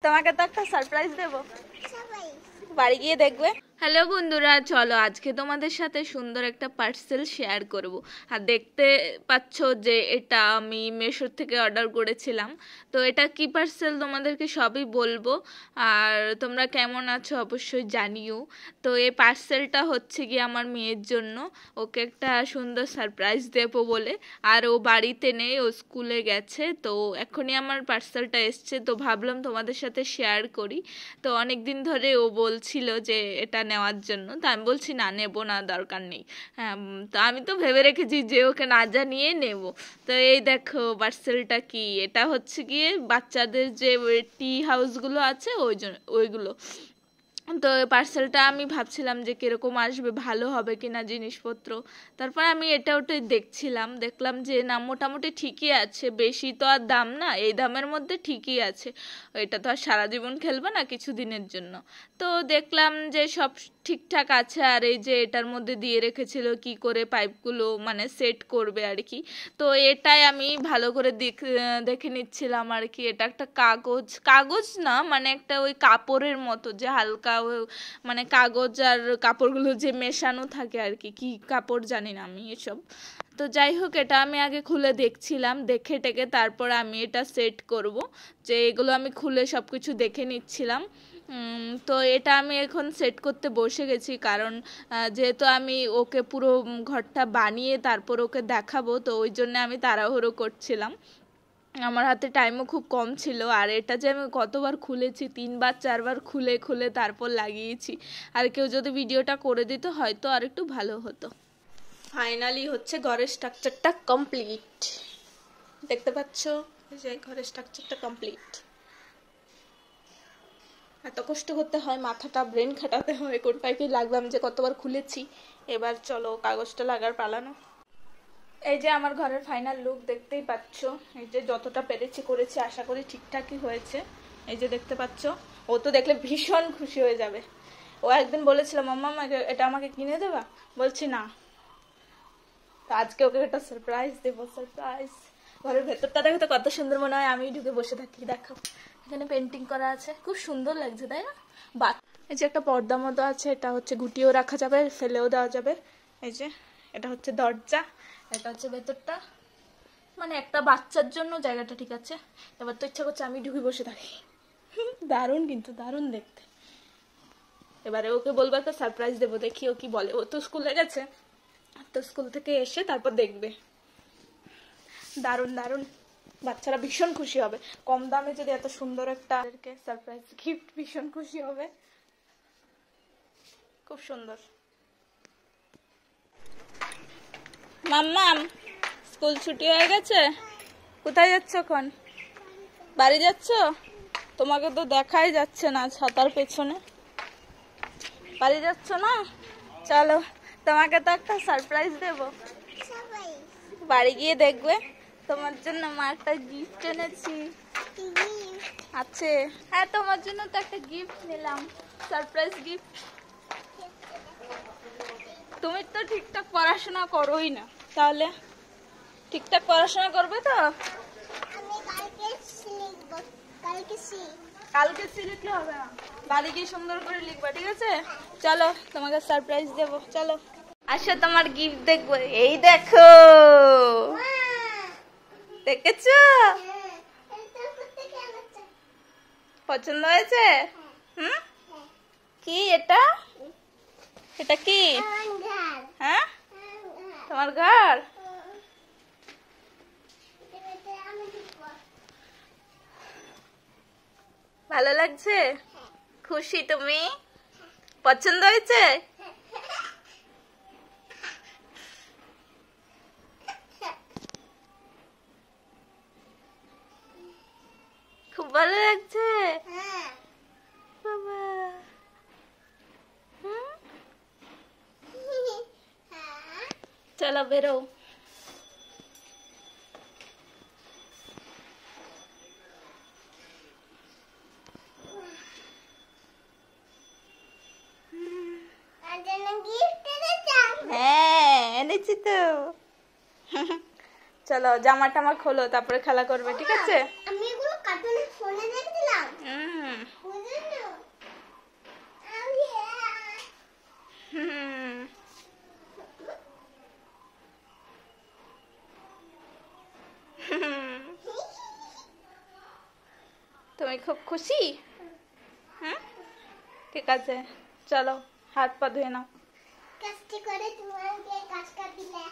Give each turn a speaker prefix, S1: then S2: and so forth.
S1: তোমাকে তো একটা সারপ্রাইজ দেব, বাড়ি গিয়ে দেখবে। হ্যালো বন্ধুরা, চলো আজকে তোমাদের সাথে সুন্দর একটা পার্সেল শেয়ার করব। আর দেখতে পাচ্ছ যে এটা আমি মেশোর থেকে অর্ডার করেছিলাম। তো এটা কি পার্সেল তোমাদেরকে সবই বলবো। আর তোমরা কেমন আছো অবশ্যই জানিও। তো এই পার্সেলটা হচ্ছে কি আমার মেয়ের জন্য, ওকে একটা সুন্দর সারপ্রাইজ দেবো বলে। আর ও বাড়িতে নেই, ও স্কুলে গেছে। তো এখনই আমার পার্সেলটা এসছে, তো ভাবলাম তোমাদের সাথে শেয়ার করি। তো অনেক দিন ধরে ও বলছিল যে এটা নেওয়ার জন্য, তো আমি বলছি না, নেবো না, দরকার নেই। হ্যাঁ, তো আমি তো ভেবে রেখেছি যে ওকে না জানিয়ে নেব। তো এই দেখো পার্সেলটা কি, এটা হচ্ছে গিয়ে বাচ্চাদের যে টি হাউসগুলো আছে ওইগুলো। তো পার্সেলটা আমি ভাবছিলাম যে কীরকম আসবে, ভালো হবে কিনা জিনিসপত্র। তারপর আমি এটা ওটাই দেখছিলাম, দেখলাম যে না, মোটামুটি ঠিকই আছে, বেশি তো আর দাম না, এই দামের মধ্যে ঠিকই আছে। এটা তো আর সারা জীবন খেলবে না, কিছু দিনের জন্য। তো দেখলাম যে সব ঠিকঠাক আছে। আর এই যে এটার মধ্যে দিয়ে রেখেছিল কি করে পাইপগুলো মানে সেট করবে আর কি। তো এটাই আমি ভালো করে দেখে নিচ্ছিলাম আর কি। এটা একটা কাগজ না, মানে একটা ওই কাপড়ের মতো, যে হালকা মানে কাগজ আর কাপড়গুলো যে মেশানো থাকে আর কি, কি কাপড় জানি না আমি এসব। তো যাই হোক, এটা আমি আগে খুলে দেখছিলাম, দেখে টেকে তারপর আমি এটা সেট করব। যে এগুলো আমি খুলে সব কিছু দেখে নিচ্ছিলাম। তো এটা আমি এখন সেট করতে বসে গেছি, কারণ যেহেতু আমি ওকে পুরো ঘরটা বানিয়ে তারপর ওকে দেখাবো, তো ওই জন্য আমি তাড়াহুড়ো করছিলাম। আমার হাতে টাইমও খুব কম ছিল। আর এটা যে আমি কতবার খুলেছি, 3-4বার খুলে খুলে তারপর লাগিয়েছি। আর কেউ যদি ভিডিওটা করে দিত হয়তো আর একটু ভালো হতো। ফাইনালি হচ্ছে ঘরের স্ট্রাকচারটা কমপ্লিট, দেখতে পাচ্ছ যে ঘরের স্ট্রাকচারটা কমপ্লিট। এত কষ্ট করতে হয়, মাথাটা ব্রেন খাটাতে হয় কোনটায় কি লাগবে, আমি যে কতবার খুলেছি। এবার চলো কাগজটা লাগার পালানো। এই যে আমার ঘরের ফাইনাল লুক, দেখতেই পাচ্ছ। এই যে যতটা পেরেছি করেছি, আশা করি ঠিকঠাকই হয়েছে। এই যে দেখতে পাচ্ছ, ও তো দেখলে ভীষণ খুশি হয়ে যাবে। ও একদিন বলেছিল মাম্মা এটা আমাকে কিনে দেবা, বলছি না। তো আজকে ওকে একটা সারপ্রাইজ দেবো, সারপ্রাইজ। ঘরের ভেতরটা দেখো তো কত সুন্দর মনে হয়, আমি ঢুকে বসে থাকি। দেখো এখানে পেন্টিং করা আছে, খুব সুন্দর লাগছে তাই না। এই যে একটা পর্দা মতো আছে, এটা হচ্ছে গুটিয়েও রাখা যাবে, ফেলেও দেওয়া যাবে। এই যে এটা হচ্ছে দরজা, এটা হচ্ছে ভেতরটা, মানে একটা বাচ্চার জন্য জায়গাটা ঠিক আছে। এবার তো ইচ্ছা করছে আমি ঢুকে বসে থাকি। দারুণ, কিন্তু দারুণ দেখতে। এবারে ওকে বলবো একটা সারপ্রাইজ দেবো, দেখি ও কি বলে। ও তো স্কুলে গেছে, তো স্কুল থেকে এসে তারপর দেখবে। দারুণ দারুণ, বাচ্চারা ভীষণ খুশি হবে। কম দামে যদি এত সুন্দর একটা সারপ্রাইজ গিফট, ভীষণ খুশি হবে। খুব সুন্দর। মাম্মাম, স্কুল ছুটি হয়ে গেছে, কোথায় যাচ্ছ এখন? বাড়ি যাচ্ছ? তোমাকে তো দেখাই যাচ্ছে না ছাতার পেছনে। বাড়ি যাচ্ছ না? চলো তোমাকে তো একটা সারপ্রাইজ দেব, বাড়ি গিয়ে দেখবে। তোমার জন্য মা একটা গিফট এনেছি। আছে, হ্যাঁ তোমার জন্য তো একটা গিফট নিলাম, সারপ্রাইজ গিফট। তুমি তো ঠিকঠাক পড়াশোনা করোই না, তাহলে ঠিকঠাক পড়াশোনা করবে তো? কালকে সি লিখলে হবে না, বাড়ি গিয়ে সুন্দর করে লিখবা, ঠিক আছে? চলো তোমাকে সারপ্রাইজ দেবো, চলো আসো তোমার গিফট দেখবো। এই দেখো, দেখেছো? পছন্দ হয়েছে? কি এটা? এটা কি? হ্যাঁ, তোমার ঘর? ভালো লাগছে? খুশি তুমি? পছন্দ হয়েছে? খুব ভালো লাগছে বাবা। চলো বেরো। হ্যাঁ এনেছি তো। চলো জামা টামা খোলো, তারপরে খেলা করবে, ঠিক আছে? আমি এগুলো কার্টুনে ফোনে দেখছিলাম। তুমি খুব খুশি? হ্যাঁ, ঠিক আছে, চলো হাত পা ধুয়ে নাও।
S2: কষ্ট করে তোমাকে কাজ করে দিলে